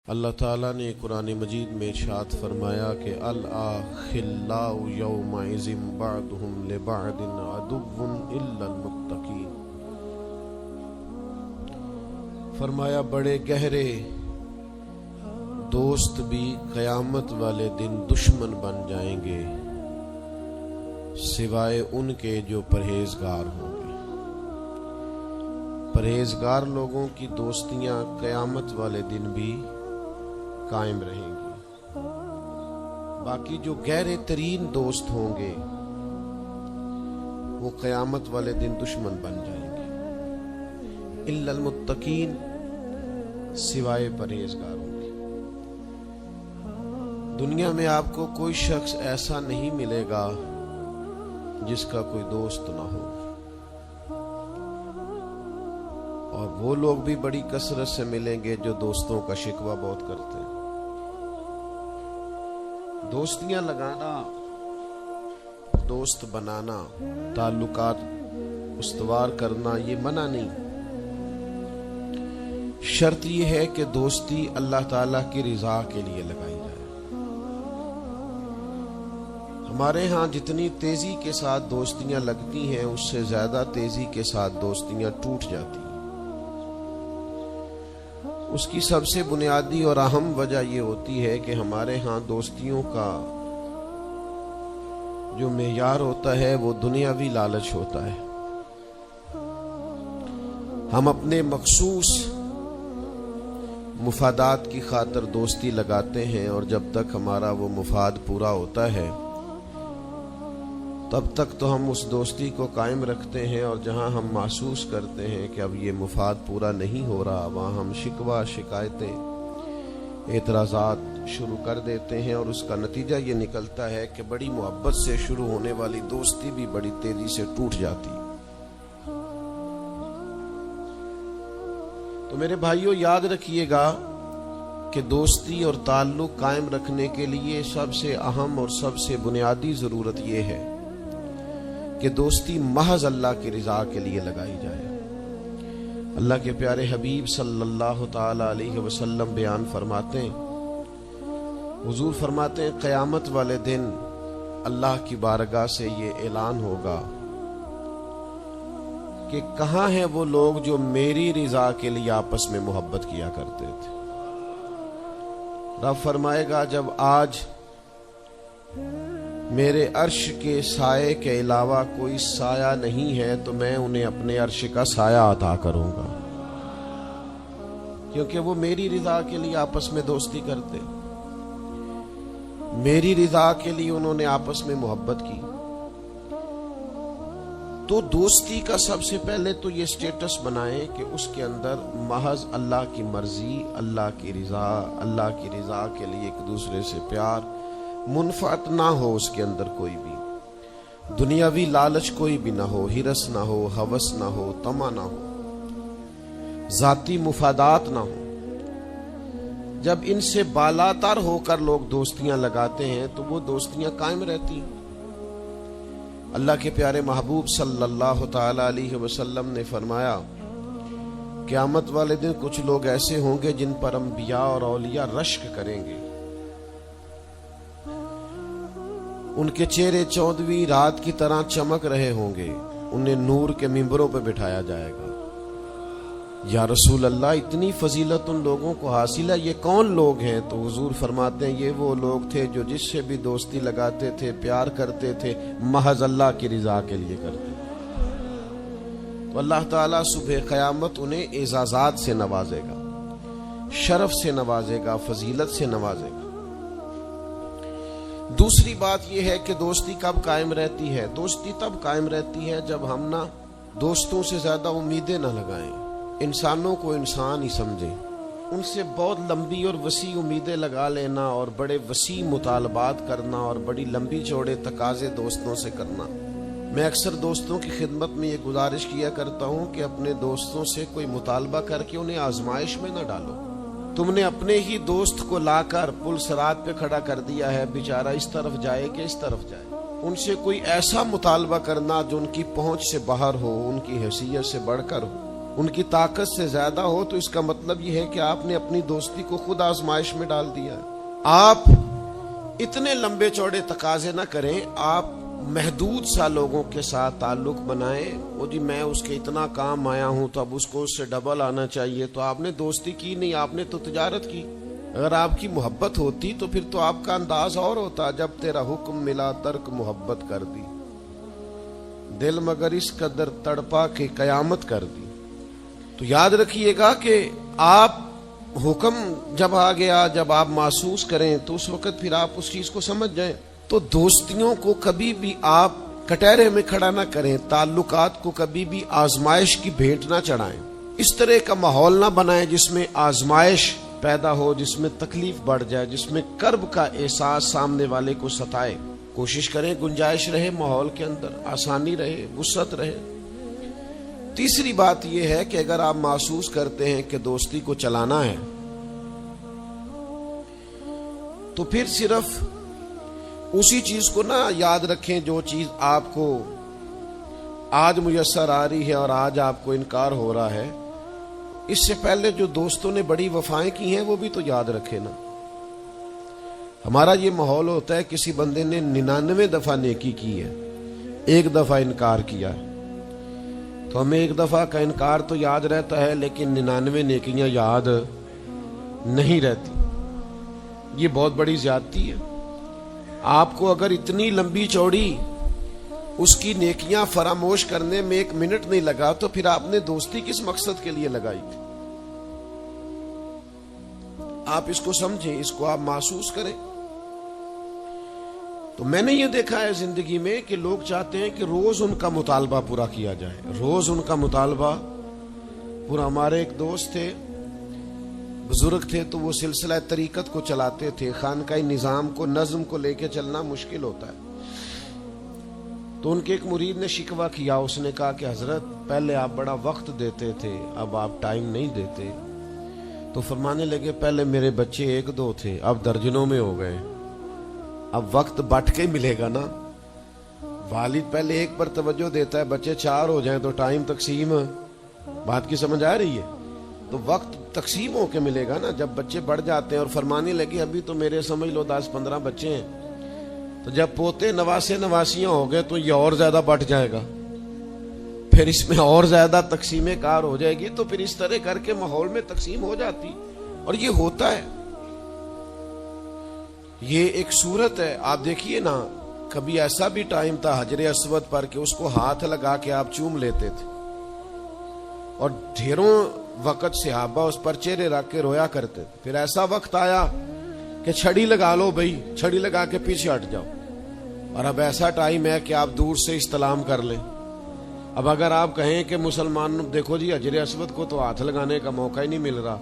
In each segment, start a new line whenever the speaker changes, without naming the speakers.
اللہ تعالیٰ نے قرآن مجید میں ارشاد فرمایا کہ الْأَخِلَّاءُ يَوْمَئِذٍ بَعْضُهُمْ لِبَعْضٍ عَدُوٌّ إِلَّا الْمُتَّقِينَ۔ فرمایا بڑے گہرے دوست بھی قیامت والے دن دشمن بن جائیں گے سوائے ان کے جو پرہیزگار ہوں گے۔ پرہیزگار لوگوں کی دوستیاں قیامت والے دن بھی قائم رہیں گی، باقی جو گہرے ترین دوست ہوں گے وہ قیامت والے دن دشمن بن جائیں گے۔ الا المتقین، سوائے پرہیزگاروں کے۔ دنیا میں آپ کو کوئی شخص ایسا نہیں ملے گا جس کا کوئی دوست نہ ہو، اور وہ لوگ بھی بڑی کثرت سے ملیں گے جو دوستوں کا شکوہ بہت کرتے ہیں۔ دوستیاں لگانا، دوست بنانا، تعلقات استوار کرنا یہ منع نہیں، شرط یہ ہے کہ دوستی اللہ تعالیٰ کی رضا کے لیے لگائی جائے۔ ہمارے ہاں جتنی تیزی کے ساتھ دوستیاں لگتی ہیں اس سے زیادہ تیزی کے ساتھ دوستیاں ٹوٹ جاتی ہیں۔ اس کی سب سے بنیادی اور اہم وجہ یہ ہوتی ہے کہ ہمارے ہاں دوستیوں کا جو معیار ہوتا ہے وہ دنیاوی لالچ ہوتا ہے۔ ہم اپنے مخصوص مفادات کی خاطر دوستی لگاتے ہیں، اور جب تک ہمارا وہ مفاد پورا ہوتا ہے تب تک تو ہم اس دوستی کو قائم رکھتے ہیں، اور جہاں ہم محسوس کرتے ہیں کہ اب یہ مفاد پورا نہیں ہو رہا وہاں ہم شکوہ، شکایتیں، اعتراضات شروع کر دیتے ہیں، اور اس کا نتیجہ یہ نکلتا ہے کہ بڑی محبت سے شروع ہونے والی دوستی بھی بڑی تیزی سے ٹوٹ جاتی۔ تو میرے بھائیوں یاد رکھیے گا کہ دوستی اور تعلق قائم رکھنے کے لیے سب سے اہم اور سب سے بنیادی ضرورت یہ ہے کہ دوستی محض اللہ کی رضا کے لیے لگائی جائے۔ اللہ کے پیارے حبیب صلی اللہ تعالی علیہ وسلم بیان فرماتے ہیں، حضور فرماتے ہیں قیامت والے دن اللہ کی بارگاہ سے یہ اعلان ہوگا کہ کہاں ہیں وہ لوگ جو میری رضا کے لیے آپس میں محبت کیا کرتے تھے۔ رب فرمائے گا جب آج میرے عرش کے سائے کے علاوہ کوئی سایہ نہیں ہے تو میں انہیں اپنے عرش کا سایہ عطا کروں گا، کیونکہ وہ میری رضا کے لیے آپس میں دوستی کرتے، میری رضا کے لیے انہوں نے آپس میں محبت کی۔ تو دوستی کا سب سے پہلے تو یہ سٹیٹس بنائیں کہ اس کے اندر محض اللہ کی مرضی، اللہ کی رضا، اللہ کی رضا کے لیے ایک دوسرے سے پیار، منفعت نہ ہو اس کے اندر کوئی بھی، دنیاوی لالچ کوئی بھی نہ ہو، ہرس نہ ہو، ہوس نہ ہو، طمع نہ ہو، ذاتی مفادات نہ ہو۔ جب ان سے بالاتر ہو کر لوگ دوستیاں لگاتے ہیں تو وہ دوستیاں قائم رہتی ہیں۔ اللہ کے پیارے محبوب صلی اللہ تعالی علیہ وسلم نے فرمایا قیامت والے دن کچھ لوگ ایسے ہوں گے جن پر انبیاء اور اولیاء رشک کریں گے، ان کے چہرے چودھویں رات کی طرح چمک رہے ہوں گے، انہیں نور کے ممبروں پہ بٹھایا جائے گا۔ یا رسول اللہ اتنی فضیلت ان لوگوں کو حاصل ہے، یہ کون لوگ ہیں؟ تو حضور فرماتے ہیں یہ وہ لوگ تھے جو جس سے بھی دوستی لگاتے تھے، پیار کرتے تھے، محض اللہ کی رضا کے لیے کرتے تھے۔ تو اللہ تعالیٰ صبح قیامت انہیں اعزازات سے نوازے گا، شرف سے نوازے گا، فضیلت سے نوازے گا۔ دوسری بات یہ ہے کہ دوستی کب قائم رہتی ہے؟ دوستی تب قائم رہتی ہے جب ہم نہ دوستوں سے زیادہ امیدیں نہ لگائیں، انسانوں کو انسان ہی سمجھیں، ان سے بہت لمبی اور وسیع امیدیں لگا لینا اور بڑے وسیع مطالبات کرنا اور بڑی لمبی چوڑے تقاضے دوستوں سے کرنا۔ میں اکثر دوستوں کی خدمت میں یہ گزارش کیا کرتا ہوں کہ اپنے دوستوں سے کوئی مطالبہ کر کے انہیں آزمائش میں نہ ڈالو۔ تم نے اپنے ہی دوست کو لا کر پل صراط پہ کھڑا کر دیا ہے، بیچارہ اس طرف جائے کہ اس طرف جائے۔ ان سے کوئی ایسا مطالبہ کرنا جو ان کی پہنچ سے باہر ہو، ان کی حیثیت سے بڑھ کر ہو، ان کی طاقت سے زیادہ ہو تو اس کا مطلب یہ ہے کہ آپ نے اپنی دوستی کو خود آزمائش میں ڈال دیا. آپ اتنے لمبے چوڑے تقاضے نہ کریں, آپ محدود سا لوگوں کے ساتھ تعلق بنائیں. وہ جی میں اس کے اتنا کام آیا ہوں تو اب اس کو اس سے ڈبل آنا چاہیے. تو آپ نے دوستی کی نہیں, آپ نے تو تجارت کی. اگر آپ کی محبت ہوتی تو پھر تو آپ کا انداز اور ہوتا. جب تیرا حکم ملا ترک محبت کر دی, دل مگر اس قدر تڑپا کہ قیامت کر دی. تو یاد رکھیے گا کہ آپ حکم جب آ گیا, جب آپ محسوس کریں تو اس وقت پھر آپ اس چیز کو سمجھ جائیں. تو دوستیوں کو کبھی بھی آپ کٹہرے میں کھڑا نہ کریں, تعلقات کو کبھی بھی آزمائش کی بھیٹ نہ چڑھائیں. اس طرح کا ماحول نہ بنائیں جس میں آزمائش پیدا ہو, جس میں تکلیف بڑھ جائے, جس میں کرب کا احساس سامنے والے کو ستائے. کوشش کریں گنجائش رہے ماحول کے اندر, آسانی رہے, وسعت رہے. تیسری بات یہ ہے کہ اگر آپ محسوس کرتے ہیں کہ دوستی کو چلانا ہے تو پھر صرف اسی چیز کو نہ یاد رکھیں جو چیز آپ کو آج میسر آ رہی ہے اور آج آپ کو انکار ہو رہا ہے. اس سے پہلے جو دوستوں نے بڑی وفائیں کی ہیں وہ بھی تو یاد رکھے نا. ہمارا یہ ماحول ہوتا ہے کسی بندے نے 99 دفعہ نیکی کی ہے, ایک دفعہ انکار کیا ہے, تو ہمیں ایک دفعہ کا انکار تو یاد رہتا ہے لیکن 99 نیکیاں یاد نہیں رہتی. یہ بہت بڑی زیادتی ہے. آپ کو اگر اتنی لمبی چوڑی اس کی نیکیاں فراموش کرنے میں 1 منٹ نہیں لگا تو پھر آپ نے دوستی کس مقصد کے لیے لگائی تھی؟ آپ اس کو سمجھیں, اس کو آپ محسوس کریں. تو میں نے یہ دیکھا ہے زندگی میں کہ لوگ چاہتے ہیں کہ روز ان کا مطالبہ پورا کیا جائے, روز ان کا مطالبہ پورا. ہمارے ایک دوست تھے, بزرگ تھے, تو وہ سلسلہ طریقت کو چلاتے تھے. خانقاہی نظام کو, نظم کو لے کے چلنا مشکل ہوتا ہے. تو ان کے ایک مرید نے شکوہ کیا. اس نے کہا کہ حضرت پہلے آپ بڑا وقت دیتے تھے, اب آپ ٹائم نہیں دیتے. تو فرمانے لگے پہلے میرے بچے 1-2 تھے, اب درجنوں میں ہو گئے. اب وقت بٹ کے ملے گا نا. والد پہلے ایک پر توجہ دیتا ہے, بچے 4 ہو جائیں تو ٹائم تقسیم. بات کی سمجھ آ رہی ہے؟ تو وقت تقسیم ہو کے ملے گا نا جب بچے بڑھ جاتے ہیں. اور فرمانے لگے ابھی تو میرے سمجھ لو 10-15 بچے ہیں, تو جب پوتے نواسے نواسیاں ہو گئے تو یہ اور زیادہ بٹ جائے گا, پھر اس میں اور زیادہ تقسیم کار ہو جائے گی. تو پھر اس طرح کر کے ماحول میں تقسیم ہو جاتی, اور یہ ہوتا ہے. یہ ایک صورت ہے. آپ دیکھیے نا, کبھی ایسا بھی ٹائم تھا حجر اسود پر کہ اس کو ہاتھ لگا کے آپ چوم لیتے تھے, اور ڈھیروں وقت صحابہ اس پر چہرے رکھ کے رویا کرتے تھے. پھر ایسا وقت آیا کہ چھڑی لگا لو بھائی, چھڑی لگا کے پیچھے ہٹ جاؤ. اور اب ایسا ٹائم ہے کہ آپ دور سے استلام کر لیں. اب اگر آپ کہیں کہ مسلمان دیکھو جی حجر اسود کو تو ہاتھ لگانے کا موقع ہی نہیں مل رہا,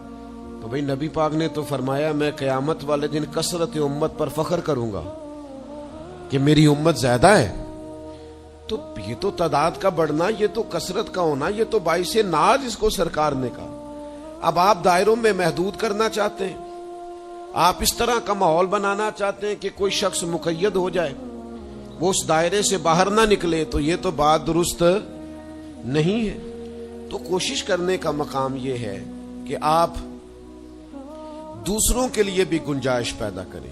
تو بھئی نبی پاک نے تو فرمایا میں قیامت والے دن کثرت امت پر فخر کروں گا کہ میری امت زیادہ ہے. تو یہ تو تعداد کا بڑھنا, یہ تو کثرت کا ہونا, یہ تو باعث ناز اس کو سرکار نے کہا. اب آپ دائروں میں محدود کرنا چاہتے ہیں, آپ اس طرح کا ماحول بنانا چاہتے ہیں کہ کوئی شخص مقید ہو جائے, وہ اس دائرے سے باہر نہ نکلے, تو یہ تو بات درست نہیں ہے. تو کوشش کرنے کا مقام یہ ہے کہ آپ دوسروں کے لیے بھی گنجائش پیدا کریں,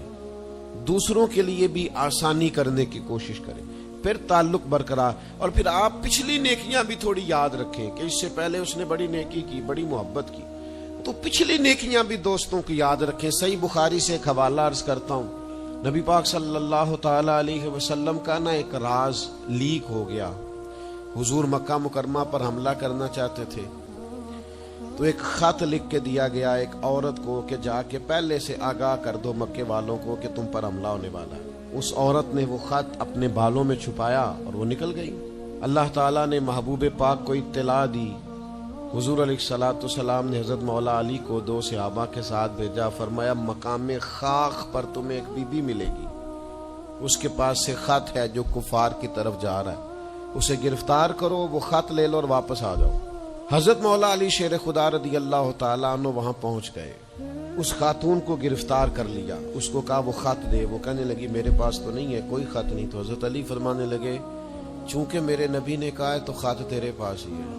دوسروں کے لیے بھی آسانی کرنے کی کوشش کریں, پھر تعلق برقرار. اور پھر آپ پچھلی نیکیاں بھی تھوڑی یاد رکھیں کہ اس سے پہلے اس نے بڑی نیکی کی, بڑی محبت کی, تو پچھلی نیکیاں بھی دوستوں کی یاد رکھیں. صحیح بخاری سے ایک حوالہ عرض کرتا ہوں. نبی پاک صلی اللہ تعالی علیہ وسلم کا نا ایک راز لیک ہو گیا. حضور مکہ مکرمہ پر حملہ کرنا چاہتے تھے, تو ایک خط لکھ کے دیا گیا ایک عورت کو کہ جا کے پہلے سے آگاہ کر دو مکے والوں کو کہ تم پر حملہ ہونے والا ہے. اس عورت نے وہ خط اپنے بالوں میں چھپایا اور وہ نکل گئی. اللہ تعالیٰ نے محبوب پاک کو اطلاع دی. حضور علیہ الصلوۃ والسلام نے حضرت مولا علی کو 2 صحابہ کے ساتھ بھیجا. فرمایا مقام خاک پر تمہیں ایک بی بی ملے گی, اس کے پاس سے خط ہے جو کفار کی طرف جا رہا ہے, اسے گرفتار کرو, وہ خط لے لو اور واپس آ جاؤ. حضرت مولا علی شیر خدا رضی اللہ تعالیٰ عنہ وہاں پہنچ گئے, اس خاتون کو گرفتار کر لیا, اس کو کہا وہ خط دے. وہ کہنے لگی میرے پاس تو نہیں ہے, کوئی خط نہیں. تو حضرت علی فرمانے لگے چونکہ میرے نبی نے کہا ہے تو خط تیرے پاس ہی ہے.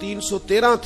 313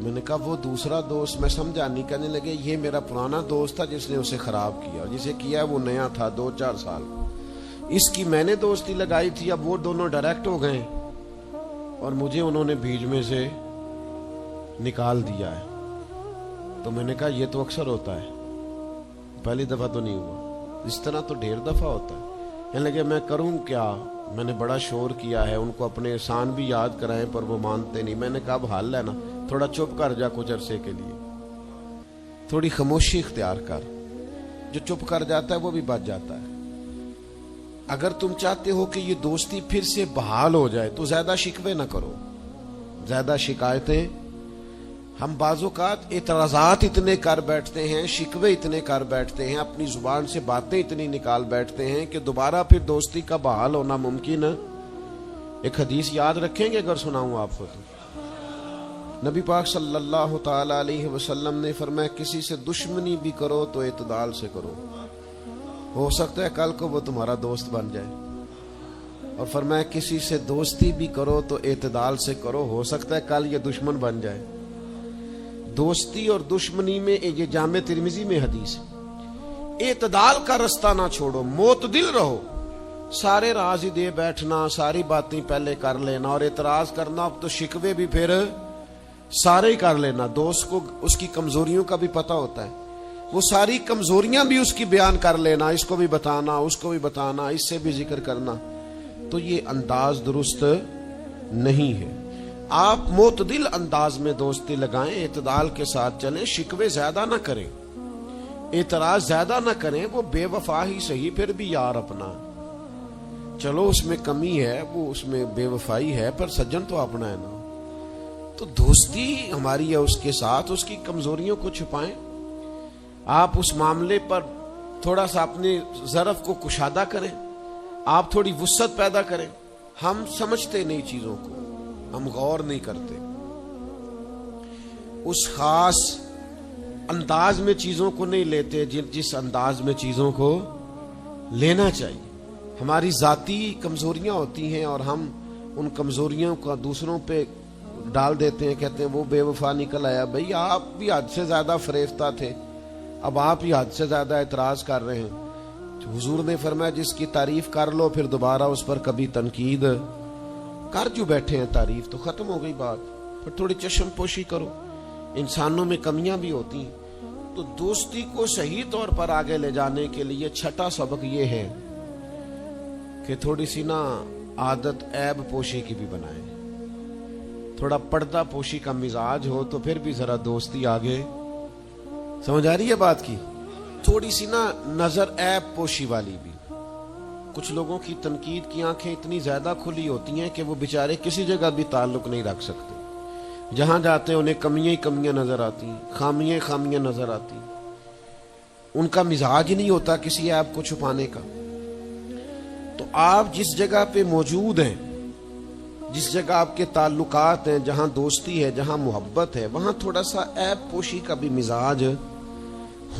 تو میں نے کہا وہ دوسرا دوست، میں سمجھا نہیں. کہنے لگے یہ میرا پرانا دوست تھا جس نے اسے خراب کیا، جسے کیا وہ نیا تھا 2-4 سال. اس کی میں نے دوستی لگائی تھی، اب وہ دونوں ڈائریکٹ ہو گئے اور مجھے انہوں نے بیچ میں سے نکال دیا ہے. تو میں نے کہا یہ تو اکثر ہوتا ہے، پہلی دفعہ تو نہیں ہوا، اس طرح تو ڈھیر دفعہ ہوتا ہے. کہنے لگے میں کروں کیا، میں نے بڑا شور کیا ہے، ان کو اپنے احسان بھی یاد کرائیں پر وہ مانتے نہیں. میں نے کہا اب حل ہے نا، تھوڑا چپ کر جا کچھ عرصے کے لیے، تھوڑی خاموشی اختیار کر. جو چپ کر جاتا ہے وہ بھی بچ جاتا ہے. اگر تم چاہتے ہو کہ یہ دوستی پھر سے بحال ہو جائے تو زیادہ شکوے نہ کرو، زیادہ شکایتیں. ہم بعض اوقات اعتراضات اتنے کر بیٹھتے ہیں، شکوے اتنے کر بیٹھتے ہیں، اپنی زبان سے باتیں اتنی نکال بیٹھتے ہیں کہ دوبارہ پھر دوستی کا بحال ہونا ممکن ہے. ایک حدیث یاد رکھیں گے اگر سناؤں آپ کو تو. نبی پاک صلی اللہ تعالی علیہ وسلم نے فرمایا کسی سے دشمنی بھی کرو تو اعتدال سے کرو، ہو سکتا ہے کل کو وہ تمہارا دوست بن جائے. اور فرمایا کسی سے دوستی بھی کرو تو اعتدال سے کرو، ہو سکتا ہے کل یہ دشمن بن جائے. دوستی اور دشمنی میں یہ جامع ترمذی میں حدیث ہے. اعتدال کا رستہ نہ چھوڑو، معتدل رہو. سارے راز ہی دے بیٹھنا، ساری باتیں پہلے کر لینا اور اعتراض کرنا، اب تو شکوے بھی پھر سارے ہی کر لینا. دوست کو اس کی کمزوریوں کا بھی پتہ ہوتا ہے، وہ ساری کمزوریاں بھی اس کی بیان کر لینا، اس کو بھی بتانا، اس کو بھی بتانا، اس سے بھی ذکر کرنا. تو یہ انداز درست نہیں ہے. آپ معتدل انداز میں دوستی لگائیں، اعتدال کے ساتھ چلیں، شکوے زیادہ نہ کریں، اعتراض زیادہ نہ کریں. وہ بے وفا ہی صحیح، پھر بھی یار اپنا. چلو اس میں کمی ہے، وہ اس میں بے وفائی ہے، پر سجن تو اپنا ہے نا. تو دوستی ہماری ہے اس کے ساتھ، اس کی کمزوریوں کو چھپائیں. آپ اس معاملے پر تھوڑا سا اپنے ظرف کو کشادہ کریں، آپ تھوڑی وسعت پیدا کریں. ہم سمجھتے نہیں چیزوں کو، ہم غور نہیں کرتے، اس خاص انداز میں چیزوں کو نہیں لیتے جس انداز میں چیزوں کو لینا چاہیے. ہماری ذاتی کمزوریاں ہوتی ہیں اور ہم ان کمزوریوں کا دوسروں پہ ڈال دیتے ہیں، کہتے ہیں وہ بے وفا نکل آیا. بھئی آپ بھی حد سے زیادہ فریفتہ تھے، اب آپ ہی حد سے زیادہ اعتراض کر رہے ہیں. حضور نے فرمایا جس کی تعریف کر لو پھر دوبارہ اس پر کبھی تنقید کر جو بیٹھے ہیں، تعریف تو ختم ہو گئی بات. پھر تھوڑی چشم پوشی کرو. انسانوں میں کمیاں بھی ہوتی ہیں. تو دوستی کو صحیح طور پر آگے لے جانے کے لیے چھٹا سبق یہ ہے کہ تھوڑی سی نا عادت عیب پوشی کی بھی بنائیں. تھوڑا پردہ پوشی کا مزاج ہو تو پھر بھی ذرا دوستی آگے. سمجھ آ رہی ہے بات کی؟ تھوڑی سی نا نظر عیب پوشی والی بھی. کچھ لوگوں کی تنقید کی آنکھیں اتنی زیادہ کھلی ہوتی ہیں کہ وہ بیچارے کسی جگہ بھی تعلق نہیں رکھ سکتے. جہاں جاتے ہیں انہیں کمیاں ہی کمیاں نظر آتی ہیں، خامیاں ہی خامیاں نظر آتی ہیں. ان کا مزاج ہی نہیں ہوتا کسی عیب کو چھپانے کا. تو آپ جس جگہ پہ موجود ہیں، جس جگہ آپ کے تعلقات ہیں، جہاں دوستی ہے، جہاں محبت ہے، وہاں تھوڑا سا عیب پوشی کا بھی مزاج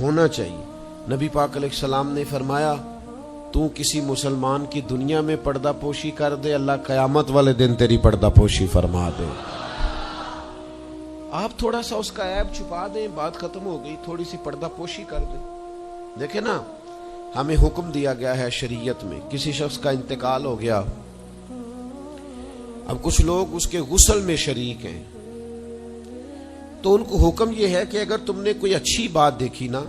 ہونا چاہیے. نبی پاک علیہ السلام نے فرمایا تو کسی مسلمان کی دنیا میں پردہ پوشی کر دے، اللہ قیامت والے دن تیری پردہ پوشی فرما دے. آپ تھوڑا سا اس کا عیب چھپا دیں، بات ختم ہو گئی. تھوڑی سی پردہ پوشی کر دیں. دیکھیں نا، ہمیں حکم دیا گیا ہے شریعت میں، کسی شخص کا انتقال ہو گیا، اب کچھ لوگ اس کے غسل میں شریک ہیں، تو ان کو حکم یہ ہے کہ اگر تم نے کوئی اچھی بات دیکھی نا،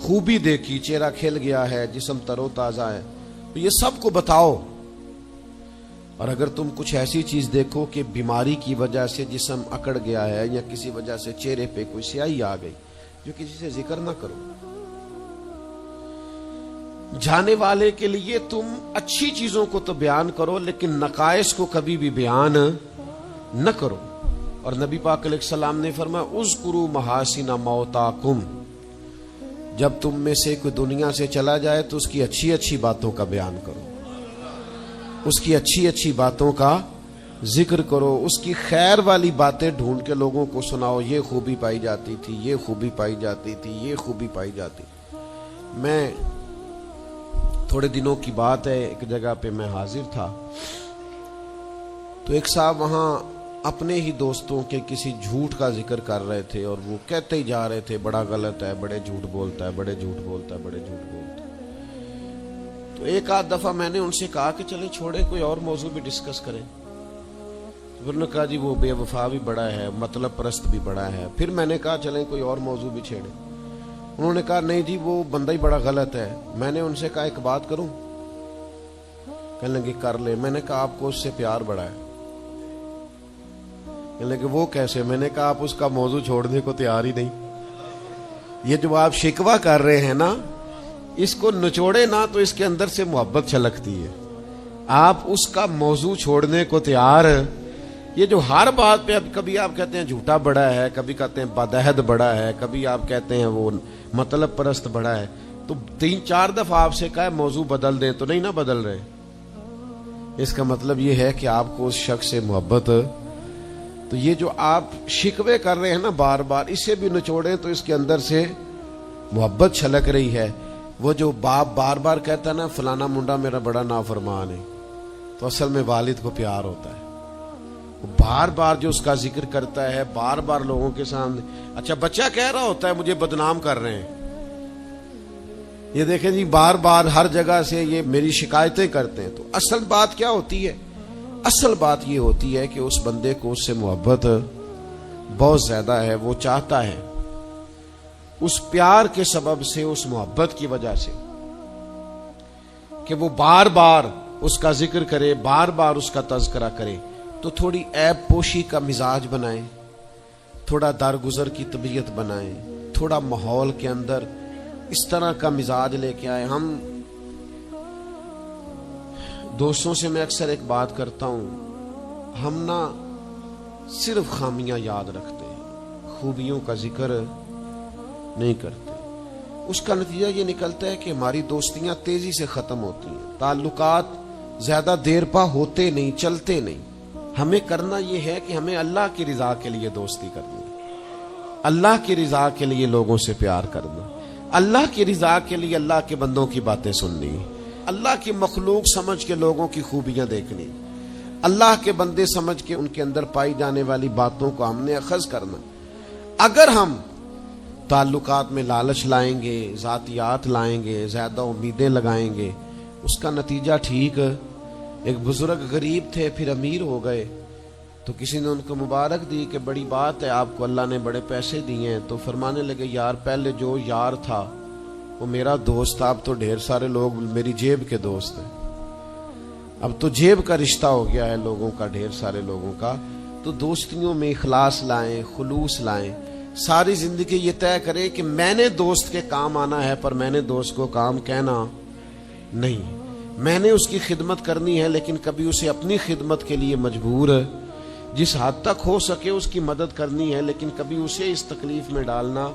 خوبی دیکھی، چہرہ کھل گیا ہے، جسم تر و تازہ ہے، تو یہ سب کو بتاؤ. اور اگر تم کچھ ایسی چیز دیکھو کہ بیماری کی وجہ سے جسم اکڑ گیا ہے یا کسی وجہ سے چہرے پہ کوئی سیاہی آ گئی، جو کسی سے ذکر نہ کرو. جانے والے کے لیے تم اچھی چیزوں کو تو بیان کرو، لیکن نقائص کو کبھی بھی بیان نہ کرو. اور نبی پاک علیہ السلام نے فرمایا اذکروا محاسن موتاکم، جب تم میں سے کوئی دنیا سے چلا جائے تو اس کی اچھی اچھی باتوں کا بیان کرو، اس کی اچھی اچھی باتوں کا ذکر کرو، اس کی خیر والی باتیں ڈھونڈ کے لوگوں کو سناؤ. یہ خوبی پائی جاتی تھی، یہ خوبی پائی جاتی تھی، یہ خوبی پائی جاتی. میں تھوڑے دنوں کی بات ہے، ایک جگہ پہ میں حاضر تھا، تو ایک صاحب وہاں اپنے ہی دوستوں کے کسی جھوٹ کا ذکر کر رہے تھے اور وہ کہتے ہی جا رہے تھے بڑا غلط ہے، بڑے جھوٹ بولتا ہے، بڑے جھوٹ بولتا ہے، بڑے جھوٹ بولتا ہے۔ تو ایک آدھ دفعہ میں نے ان سے کہا کہ چلیں چھوڑیں، کوئی اور موضوع بھی ڈسکس کریں۔ انہوں نے کہا جی وہ بے وفا بھی بڑا ہے، مطلب پرست بھی بڑا ہے۔ پھر میں نے کہا چلیں کوئی اور موضوع بھی چھیڑیں۔ انہوں نے کہا نہیں جی وہ بندہ ہی بڑا غلط ہے۔ میں نے ان سے کہا ایک بات کروں؟ کہنے لگے کر لے۔ میں نے کہا آپ کو اس سے پیار بڑا ہے؟ کہنے لگے وہ کیسے؟ میں نے کہا آپ اس کا موضوع چھوڑنے کو تیار ہی نہیں۔ یہ جو آپ شکوہ کر رہے ہیں نا، اس کو نچوڑے نا تو اس کے اندر سے محبت چھلکتی ہے۔ آپ اس کا موضوع چھوڑنے کو تیار، یہ جو ہر بات پہ اب کبھی آپ کہتے ہیں جھوٹا بڑا ہے، کبھی کہتے ہیں بدعہد بڑا ہے، کبھی آپ کہتے ہیں وہ مطلب پرست بڑا ہے، تو 3-4 دفعہ آپ سے کہا موضوع بدل دیں تو نہیں نہ بدل رہے۔ اس کا مطلب یہ ہے کہ آپ کو اس شخص سے محبت، تو یہ جو آپ شکوے کر رہے ہیں نا بار بار، اسے بھی نچوڑیں تو اس کے اندر سے محبت چھلک رہی ہے۔ وہ جو باپ بار بار کہتا ہے نا فلانا منڈا میرا بڑا نافرمان ہے، تو اصل میں والد کو پیار ہوتا ہے۔ بار بار جو اس کا ذکر کرتا ہے، بار بار لوگوں کے سامنے، اچھا بچہ کہہ رہا ہوتا ہے مجھے بدنام کر رہے ہیں، یہ دیکھیں جی بار بار ہر جگہ سے یہ میری شکایتیں کرتے ہیں، تو اصل بات کیا ہوتی ہے؟ اصل بات یہ ہوتی ہے کہ اس بندے کو اس سے محبت بہت زیادہ ہے، وہ چاہتا ہے اس پیار کے سبب سے، اس محبت کی وجہ سے کہ وہ بار بار اس کا ذکر کرے، بار بار اس کا تذکرہ کرے، تو تھوڑی عیب پوشی کا مزاج بنائیں، تھوڑا درگزر کی طبیعت بنائیں، تھوڑا ماحول کے اندر اس طرح کا مزاج لے کے آئے۔ ہم دوستوں سے میں اکثر ایک بات کرتا ہوں، ہم نا صرف خامیاں یاد رکھتے ہیں، خوبیوں کا ذکر نہیں کرتے۔ اس کا نتیجہ یہ نکلتا ہے کہ ہماری دوستیاں تیزی سے ختم ہوتی ہیں، تعلقات زیادہ دیر پا ہوتے نہیں، چلتے نہیں۔ ہمیں کرنا یہ ہے کہ ہمیں اللہ کی رضا کے لیے دوستی کرنی، اللہ کی رضا کے لیے لوگوں سے پیار کرنا، اللہ کی رضا کے لیے اللہ کے بندوں کی باتیں سننی، اللہ کی مخلوق سمجھ کے لوگوں کی خوبیاں دیکھنی، اللہ کے بندے سمجھ کے ان کے اندر پائی جانے والی باتوں کو ہم نے اخذ کرنا۔ اگر ہم تعلقات میں لالچ لائیں گے، ذاتیات لائیں گے، زیادہ امیدیں لگائیں گے، اس کا نتیجہ ٹھیک۔ ایک بزرگ غریب تھے پھر امیر ہو گئے، تو کسی نے ان کو مبارک دی کہ بڑی بات ہے آپ کو اللہ نے بڑے پیسے دیے ہیں، تو فرمانے لگے یار پہلے جو یار تھا وہ میرا دوست تھا، اب تو ڈھیر سارے لوگ میری جیب کے دوست ہیں، اب تو جیب کا رشتہ ہو گیا ہے لوگوں کا، ڈھیر سارے لوگوں کا۔ تو دوستیوں میں اخلاص لائیں، خلوص لائیں، ساری زندگی یہ طے کریں کہ میں نے دوست کے کام آنا ہے، پر میں نے دوست کو کام کہنا نہیں، میں نے اس کی خدمت کرنی ہے لیکن کبھی اسے اپنی خدمت کے لیے مجبور، جس حد تک ہو سکے اس کی مدد کرنی ہے لیکن کبھی اسے اس تکلیف میں ڈالنا،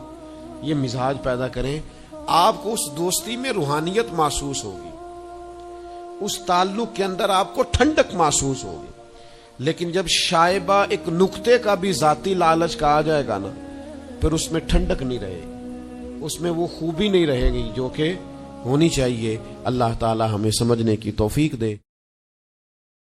یہ مزاج پیدا کریں۔ آپ کو اس دوستی میں روحانیت محسوس ہوگی، اس تعلق کے اندر آپ کو ٹھنڈک محسوس ہوگی، لیکن جب شائبہ ایک نقطے کا بھی ذاتی لالچ کا آ جائے گا نا، پھر اس میں ٹھنڈک نہیں رہے گی، اس میں وہ خوبی نہیں رہے گی جو کہ ہونی چاہیے۔ اللہ تعالی ہمیں سمجھنے کی توفیق دے۔